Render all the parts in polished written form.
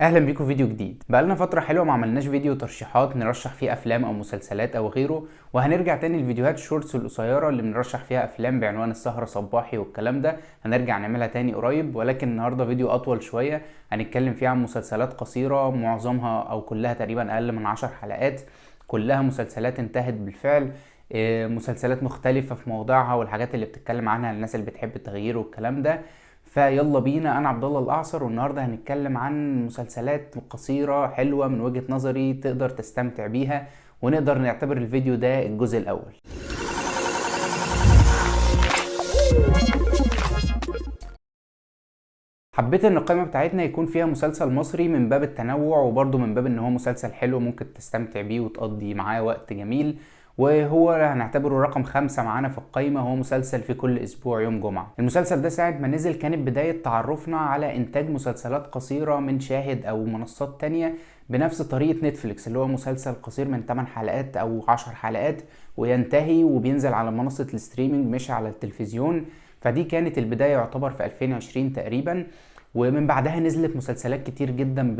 اهلا بيكم في فيديو جديد. بقالنا فتره حلوه ما عملناش فيديو ترشيحات نرشح فيه افلام او مسلسلات او غيره، وهنرجع تاني للفيديوهات الشورتس القصيره اللي بنرشح فيها افلام بعنوان السهره صباحي والكلام ده. هنرجع نعملها تاني قريب، ولكن النهارده فيديو اطول شويه هنتكلم فيه عن مسلسلات قصيره معظمها او كلها تقريبا اقل من 10 حلقات، كلها مسلسلات انتهت بالفعل. مسلسلات مختلفه في موضوعها والحاجات اللي بتتكلم عنها الناس اللي بتحب التغيير والكلام ده. فيلا بينا، انا عبد الله الاعصر، والنهارده هنتكلم عن مسلسلات قصيره حلوه من وجهه نظري تقدر تستمتع بيها، ونقدر نعتبر الفيديو ده الجزء الاول. حبيت ان القائمه بتاعتنا يكون فيها مسلسل مصري من باب التنوع، وبرضه من باب ان هو مسلسل حلو ممكن تستمتع بيه وتقضي معاه وقت جميل. وهو هنعتبره رقم 5 معانا في القائمة. هو مسلسل في كل أسبوع يوم جمعة. المسلسل ده ساعة ما نزل كانت بداية تعرفنا على إنتاج مسلسلات قصيرة من شاهد أو منصات تانية بنفس طريقة نتفليكس، اللي هو مسلسل قصير من 8 حلقات أو 10 حلقات وينتهي وبينزل على منصة الستريمينج مش على التلفزيون. فدي كانت البداية يعتبر في 2020 تقريبا، ومن بعدها نزلت مسلسلات كتير جدا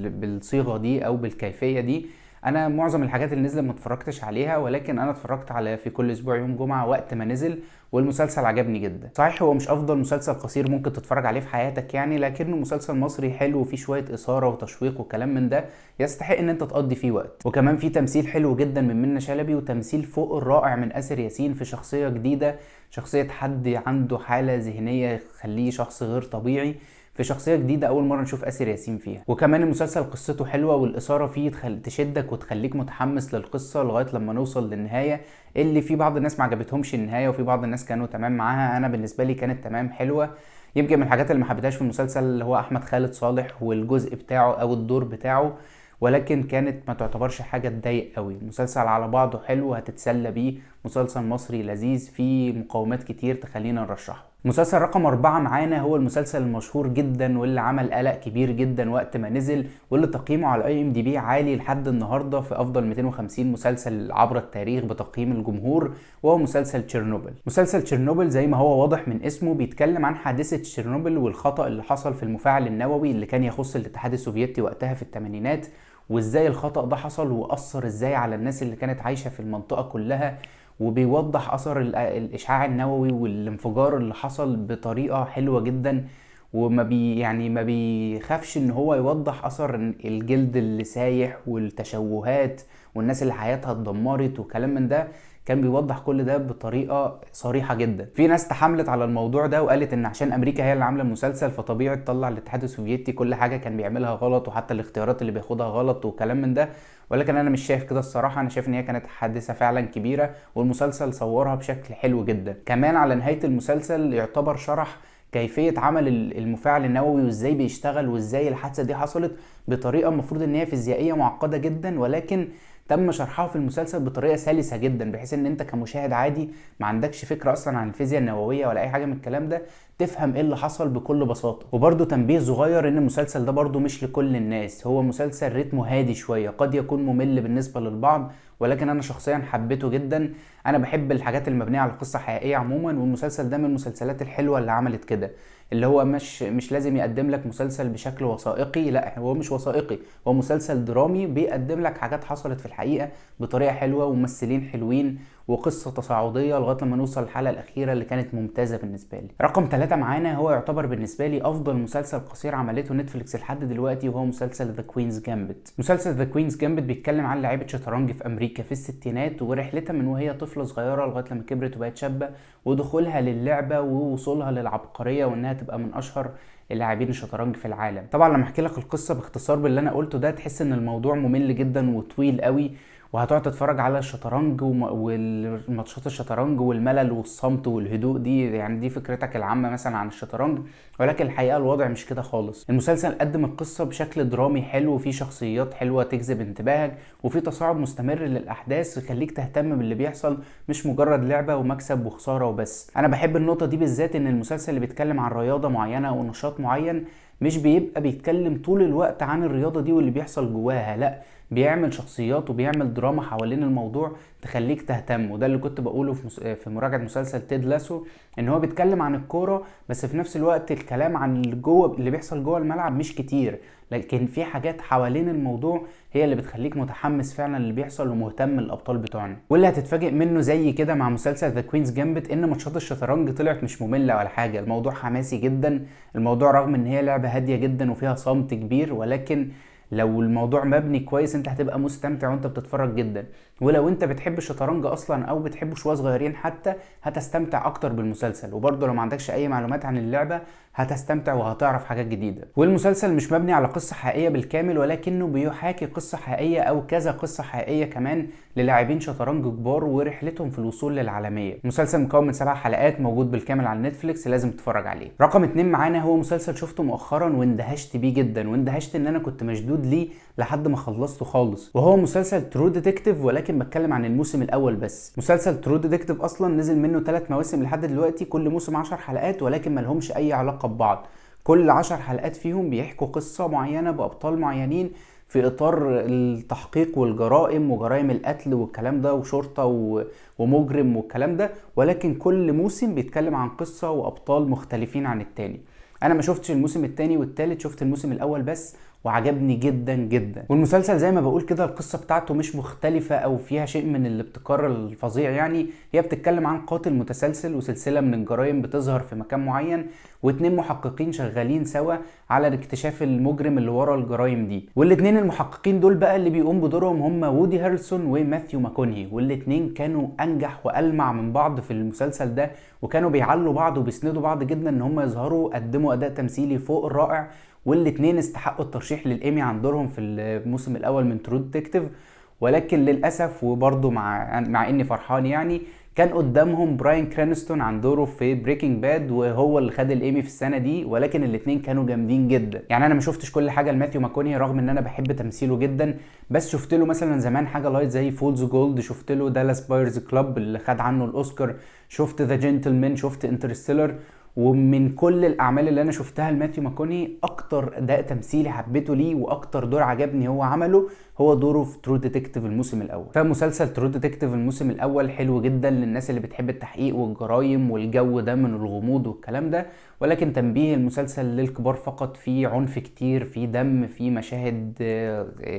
بالصيغة دي أو بالكيفية دي. انا معظم الحاجات اللي نزلت ما اتفرجتش عليها، ولكن انا اتفرجت على في كل اسبوع يوم جمعة وقت ما نزل، والمسلسل عجبني جدا. صحيح هو مش افضل مسلسل قصير ممكن تتفرج عليه في حياتك يعني، لكنه مسلسل مصري حلو وفيه شوية اثارة وتشويق وكلام من ده يستحق ان انت تقضي فيه وقت. وكمان فيه تمثيل حلو جدا من منة شلبي، وتمثيل فوق الرائع من آسر ياسين في شخصية جديدة، شخصية حد عنده حالة ذهنية تخليه شخص غير طبيعي، في شخصيه جديده اول مره نشوف آسر ياسين فيها. وكمان المسلسل قصته حلوه والاثاره فيه تشدك وتخليك متحمس للقصه لغايه لما نوصل للنهايه، اللي في بعض الناس ما عجبتهمش النهايه وفي بعض الناس كانوا تمام معاها. انا بالنسبه لي كانت تمام حلوه. يمكن من الحاجات اللي ما حبيتهاش في المسلسل اللي هو احمد خالد صالح والجزء بتاعه او الدور بتاعه، ولكن كانت ما تعتبرش حاجه تضايق قوي. المسلسل على بعضه حلو هتتسلى بيه، مسلسل مصري لذيذ فيه مقومات كتير تخلينا نرشحه. مسلسل رقم 4 معانا هو المسلسل المشهور جدا واللي عمل قلق كبير جدا وقت ما نزل، واللي تقييمه على IMDb عالي لحد النهارده في افضل 250 مسلسل عبر التاريخ بتقييم الجمهور، وهو مسلسل تشيرنوبل. مسلسل تشيرنوبل زي ما هو واضح من اسمه بيتكلم عن حادثة تشيرنوبل والخطأ اللي حصل في المفاعل النووي اللي كان يخص الاتحاد السوفيتي وقتها في الثمانينات، وازاي الخطأ ده حصل وأثر ازاي على الناس اللي كانت عايشة في المنطقة كلها، وبيوضح اثر الاشعاع النووي والانفجار اللي حصل بطريقه حلوه جدا. وما بي يعني ما بيخافش ان هو يوضح اثر الجلد اللي سايح والتشوهات والناس اللي حياتها اتدمرت وكلام من ده. كان بيوضح كل ده بطريقه صريحه جدا. في ناس تحملت على الموضوع ده وقالت ان عشان امريكا هي اللي عامله المسلسل فطبيعي تطلع الاتحاد السوفيتي كل حاجه كان بيعملها غلط وحتى الاختيارات اللي بياخدها غلط وكلام من ده، ولكن انا مش شايف كده الصراحه. انا شايف ان هي كانت حادثه فعلا كبيره والمسلسل صورها بشكل حلو جدا. كمان على نهايه المسلسل يعتبر شرح كيفيه عمل المفاعل النووي وازاي بيشتغل وازاي الحادثه دي حصلت بطريقه المفروض ان هي فيزيائيه معقده جدا، ولكن تم شرحها في المسلسل بطريقه سلسه جدا بحيث ان انت كمشاهد عادي ما عندكش فكره اصلا عن الفيزياء النوويه ولا اي حاجه من الكلام ده تفهم ايه اللي حصل بكل بساطه. وبرده تنبيه صغير ان المسلسل ده برده مش لكل الناس، هو مسلسل رتمه هادي شويه قد يكون ممل بالنسبه للبعض، ولكن انا شخصيا حبيته جدا. انا بحب الحاجات المبنيه على قصه حقيقيه عموما، والمسلسل ده من المسلسلات الحلوه اللي عملت كده، اللي هو مش لازم يقدم لك مسلسل بشكل وثائقي، لا هو مش وثائقي، هو مسلسل درامي بيقدم لك حاجات حصلت في الحقيقة بطريقة حلوة وممثلين حلوين وقصة تصاعدية لغاية لما نوصل الحلقة الأخيرة اللي كانت ممتازة بالنسبة لي. رقم 3 معانا هو يعتبر بالنسبة لي أفضل مسلسل قصير عملته نتفليكس لحد دلوقتي، وهو مسلسل ذا كوينز جامبت. مسلسل ذا كوينز جامبت بيتكلم عن لاعيبة شطرنج في أمريكا في الستينات ورحلتها من وهي طفلة صغيرة لغاية لما كبرت وبقت شابة، ودخولها للعبة ووصولها للعبقرية وإنها تبقى من أشهر اللاعبين الشطرنج في العالم. طبعا لما احكي لك القصه باختصار باللي انا قلته ده تحس ان الموضوع ممل جدا وطويل قوي، وهتقعد تتفرج على الشطرنج والماتشات الشطرنج والملل والصمت والهدوء دي، يعني دي فكرتك العامه مثلا عن الشطرنج، ولكن الحقيقه الوضع مش كده خالص. المسلسل قدم القصه بشكل درامي حلو وفيه شخصيات حلوه تجذب انتباهك، وفي تصاعد مستمر للاحداث يخليك تهتم باللي بيحصل، مش مجرد لعبه ومكسب وخساره وبس. انا بحب النقطه دي بالذات، ان المسلسل اللي بيتكلم عن رياضه معينه او نشاط معين مش بيبقى بيتكلم طول الوقت عن الرياضة دي واللي بيحصل جواها، لا بيعمل شخصيات وبيعمل دراما حوالين الموضوع تخليك تهتم. وده اللي كنت بقوله في مراجعة مسلسل تيد لاسو، ان هو بيتكلم عن الكورة بس في نفس الوقت الكلام عن اللي بيحصل جوه الملعب مش كتير، لكن في حاجات حوالين الموضوع هي اللي بتخليك متحمس فعلا اللي بيحصل ومهتم الابطال بتوعنا. واللي هتتفاجئ منه زي كده مع مسلسل ذا كوينز جامبت ان ماتشات الشطرنج طلعت مش مملة ولا حاجة، الموضوع حماسي جدا. الموضوع رغم ان هي لعبة هادية جدا وفيها صمت كبير، ولكن لو الموضوع مبني كويس انت هتبقى مستمتع وانت بتتفرج جدا. ولو انت بتحب الشطرنج اصلا او بتحبه شويه صغيرين حتى هتستمتع اكتر بالمسلسل. وبرضه لو ما عندكش اي معلومات عن اللعبه هتستمتع وهتعرف حاجات جديده. والمسلسل مش مبني على قصه حقيقيه بالكامل، ولكنه بيحاكي قصه حقيقيه او كذا قصه حقيقيه كمان للاعبين شطرنج كبار ورحلتهم في الوصول للعالميه. المسلسل مكون من 7 حلقات موجود بالكامل على نتفليكس، لازم تتفرج عليه. رقم 2 معانا هو مسلسل شفته مؤخرا واندهشت بيه جدا، واندهشت ان انا كنت مشدود ليه لحد ما خلصته خالص، وهو مسلسل ترو ديتكتيف، ولكن بتكلم عن الموسم الاول بس. مسلسل ترو ديتكتيف اصلا نزل منه 3 مواسم لحد دلوقتي، كل موسم 10 حلقات ولكن ملهمش اي علاقه ببعض. كل 10 حلقات فيهم بيحكوا قصه معينه بابطال معينين في اطار التحقيق والجرائم وجرائم القتل والكلام ده وشرطه ومجرم والكلام ده، ولكن كل موسم بيتكلم عن قصه وابطال مختلفين عن التاني. انا ما شفتش الموسم التاني والتالت، شفت الموسم الاول بس وعجبني جدا جدا. والمسلسل زي ما بقول كده القصه بتاعته مش مختلفه او فيها شيء من الابتكار الفظيع، يعني هي بتتكلم عن قاتل متسلسل وسلسله من الجرائم بتظهر في مكان معين، واتنين محققين شغالين سوا على اكتشاف المجرم اللي ورا الجرائم دي. والاتنين المحققين دول بقى اللي بيقوم بدورهم هم وودي هارلسون وماثيو ماكونهي، والاتنين كانوا انجح والمع من بعض في المسلسل ده، وكانوا بيعلوا بعض وبيسندوا بعض جدا ان هم يظهروا قدموا اداء تمثيلي فوق الرائع. والاتنين استحقوا الترشيح للإيمي عن دورهم في الموسم الأول من ترو ديتكتيف، ولكن للأسف وبرضه مع إني فرحان يعني كان قدامهم براين كرانستون عن دوره في بريكنج باد، وهو اللي خد الإيمي في السنة دي. ولكن الاتنين كانوا جامدين جدا، يعني أنا ما شفتش كل حاجة لماثيو ماكونهي رغم إن أنا بحب تمثيله جدا، بس شفت له مثلا زمان حاجة لايت زي فولز جولد، شفت له دالاس بايرز كلاب اللي خد عنه الأوسكار، شفت ذا جنتلمان، شفت انترستيلر. ومن كل الاعمال اللي انا شفتها لماثيو ماكونهي اكتر اداء تمثيلي حبيته ليه واكتر دور عجبني هو عمله هو دوره في ترو ديتكتيف الموسم الاول. فمسلسل ترو ديتكتيف الموسم الاول حلو جدا للناس اللي بتحب التحقيق والجرايم والجو ده من الغموض والكلام ده، ولكن تنبيه المسلسل للكبار فقط، فيه عنف كتير، فيه دم، فيه مشاهد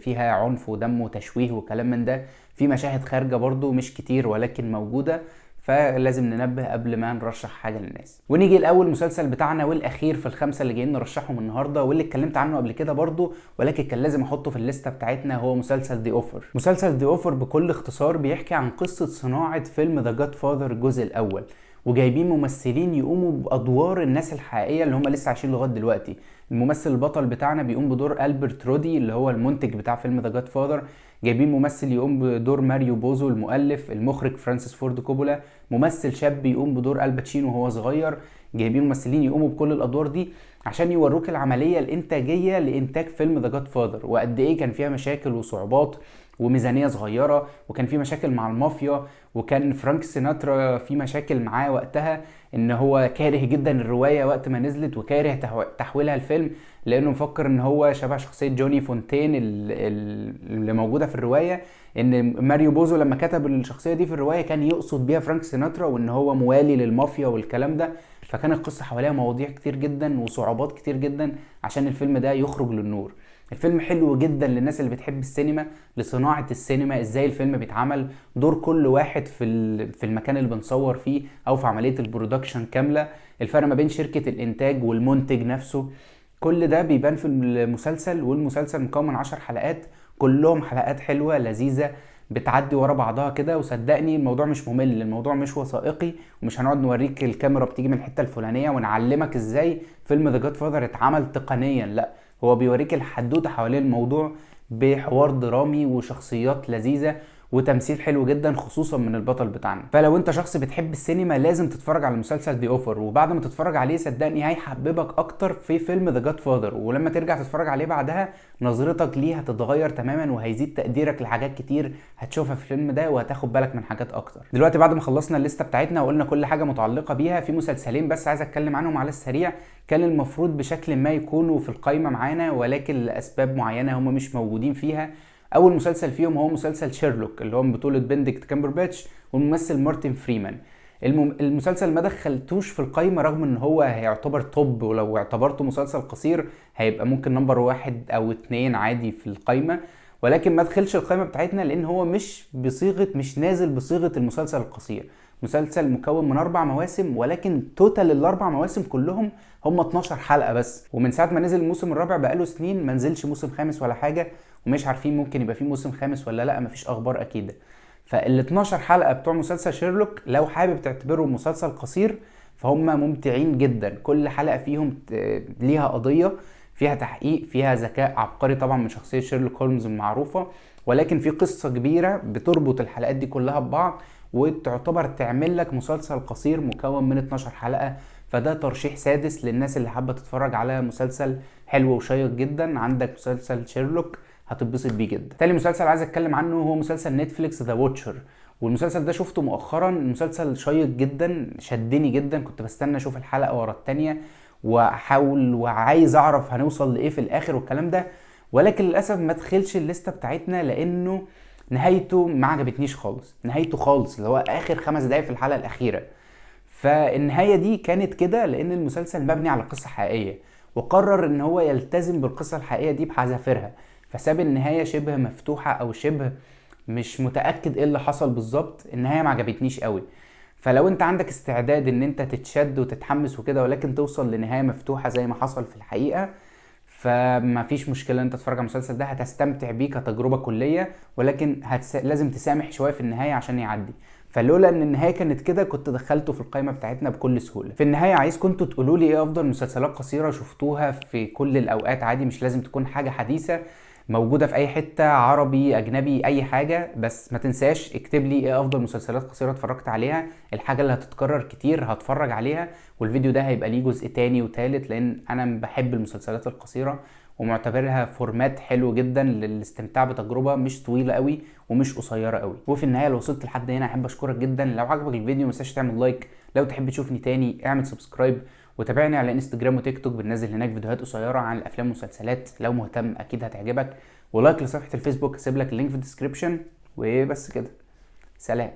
فيها عنف ودم وتشويه وكلام من ده، في مشاهد خارجه برضو مش كتير ولكن موجوده، فلازم ننبه قبل ما نرشح حاجه للناس. ونيجي الاول مسلسل بتاعنا والاخير في الخمسه اللي جايين نرشحهم النهارده، واللي اتكلمت عنه قبل كده برضو ولكن كان لازم احطه في الليسته بتاعتنا، هو مسلسل دي اوفر. مسلسل دي اوفر بكل اختصار بيحكي عن قصه صناعه فيلم ذا جاد فاذر الجزء الاول، وجايبين ممثلين يقوموا بادوار الناس الحقيقيه اللي هم لسه عايشين لغايه دلوقتي. الممثل البطل بتاعنا بيقوم بدور ألبرت رودي اللي هو المنتج بتاع فيلم ذا جاد فاذر، جايبين ممثل يقوم بدور ماريو بوزو المؤلف، المخرج فرانسيس فورد كوبولا، ممثل شاب يقوم بدور الباتشينو وهو صغير، جايبين ممثلين يقوموا بكل الادوار دي عشان يوروك العمليه الانتاجيه لانتاج فيلم ذا جاد فاذر، وقد ايه كان فيها مشاكل وصعوبات وميزانيه صغيره، وكان في مشاكل مع المافيا، وكان فرانك سيناترا في مشاكل معاه وقتها ان هو كاره جدا الروايه وقت ما نزلت وكاره تحويلها الفيلم، لانه مفكر ان هو شبه شخصيه جوني فونتين اللي موجوده في الروايه، ان ماريو بوزو لما كتب الشخصيه دي في الروايه كان يقصد بيها فرانك سيناترا وان هو موالي للمافيا والكلام ده. فكان القصه حواليها مواضيع كتير جدا وصعوبات كتير جدا عشان الفيلم ده يخرج للنور. الفيلم حلو جدا للناس اللي بتحب السينما، لصناعة السينما، ازاي الفيلم بيتعمل، دور كل واحد في المكان اللي بنصور فيه او في عملية البرودكشن كاملة، الفرق ما بين شركة الانتاج والمنتج نفسه، كل ده بيبان في المسلسل. والمسلسل مكون من 10 حلقات كلهم حلقات حلوة لذيذة بتعدي ورا بعضها كده، وصدقني الموضوع مش ممل، الموضوع مش وثائقي ومش هنقعد نوريك الكاميرا بتيجي من الحتة الفلانية ونعلمك ازاي فيلم ذا جاد فاذر اتعمل تقنيا، لا هو بيوريك الحدوته حوالين الموضوع بحوار درامي وشخصيات لذيذه وتمثيل حلو جدا خصوصا من البطل بتاعنا. فلو انت شخص بتحب السينما لازم تتفرج على المسلسل دي اوفر، وبعد ما تتفرج عليه صدقني هيحببك اكتر في فيلم ذا جاد فاذر، ولما ترجع تتفرج عليه بعدها نظرتك ليه هتتغير تماما وهيزيد تقديرك لحاجات كتير هتشوفها في الفيلم ده وهتاخد بالك من حاجات اكتر. دلوقتي بعد ما خلصنا الليسته بتاعتنا وقلنا كل حاجه متعلقه بيها، في مسلسلين بس عايز اتكلم عنهم على السريع، كان المفروض بشكل ما يكونوا في القائمه معانا ولكن لاسباب معينه هم مش موجودين فيها. اول مسلسل فيهم هو مسلسل شيرلوك اللي هو من بطولة بنديكت كامبرباتش والممثل مارتن فريمان. المسلسل ما دخلتوش في القايمة رغم ان هو هيعتبر توب، ولو اعتبرته مسلسل قصير هيبقى ممكن نمبر 1 أو 2 عادي في القايمة، ولكن ما دخلش القايمة بتاعتنا لان هو مش نازل بصيغة المسلسل القصير. مسلسل مكون من 4 مواسم، ولكن توتال ال4 مواسم كلهم هم 12 حلقة بس، ومن ساعة ما نزل الموسم الرابع بقاله سنين ما نزلش موسم خامس ولا حاجة، ومش عارفين ممكن يبقى فيه موسم خامس ولا لا، مفيش اخبار اكيدة. فال 12 حلقة بتوع مسلسل شيرلوك لو حابب تعتبره مسلسل قصير فهم ممتعين جدا. كل حلقة فيهم ليها قضية، فيها تحقيق، فيها ذكاء عبقري طبعا من شخصية شيرلوك هولمز المعروفة، ولكن في قصة كبيرة بتربط الحلقات دي كلها ببعض وتعتبر تعمل لك مسلسل قصير مكون من 12 حلقة. فده ترشيح سادس للناس اللي حابة تتفرج على مسلسل حلو وشيق جدا. عندك مسلسل شيرلوك هتتبسط بيه جدا. تاني مسلسل عايز اتكلم عنه هو مسلسل نتفليكس ذا واتشر، والمسلسل ده شفته مؤخرا. المسلسل شيق جدا، شدني جدا، كنت بستنى اشوف الحلقة ورا التانية واحاول وعايز اعرف هنوصل لايه في الاخر والكلام ده، ولكن للاسف ما دخلش الليسته بتاعتنا لانه نهايته ما عجبتنيش خالص. نهايته خالص اللي هو اخر 5 دقايق في الحلقة الاخيرة. فالنهاية دي كانت كده لان المسلسل مبني على قصة حقيقية، وقرر ان هو يلتزم بالقصة الحقيقية دي بحذافيرها، فساب النهاية شبه مفتوحة او شبه مش متأكد ايه اللي حصل بالظبط. النهاية ما عجبتنيش قوي. فلو انت عندك استعداد ان انت تتشد وتتحمس وكده ولكن توصل لنهاية مفتوحة زي ما حصل في الحقيقة، فما فيش مشكلة انت تتفرج على المسلسل ده، هتستمتع بيه كتجربة كلية، ولكن لازم تسامح شوية في النهاية عشان يعدي. فلولا ان النهاية كانت كده كنت دخلته في القائمة بتاعتنا بكل سهولة. في النهاية عايز كنتوا تقولوا لي ايه افضل مسلسلات قصيرة شفتوها في كل الاوقات، عادي مش لازم تكون حاجة حديثة، موجودة في اي حتة، عربي اجنبي اي حاجة، بس ما تنساش اكتب لي ايه افضل مسلسلات قصيرة اتفرجت عليها، الحاجة اللي هتتكرر كتير هتفرج عليها. والفيديو ده هيبقى ليه جزء تاني وتالت لان انا بحب المسلسلات القصيرة ومعتبرها فورمات حلو جدا للاستمتاع بتجربة مش طويلة قوي ومش قصيرة قوي. وفي النهاية لو وصلت لحد هنا احب اشكرك جدا. لو عجبك الفيديو متنساش تعمل لايك، لو تحب تشوفني تاني اعمل سبسكرايب، وتابعني على انستجرام وتيك توك، بننزل هناك فيديوهات قصيرة عن الافلام والمسلسلات، لو مهتم اكيد هتعجبك. ولايك لصفحة الفيسبوك، هسيب لك اللينك في الديسكريبشن. وبس كده، سلام.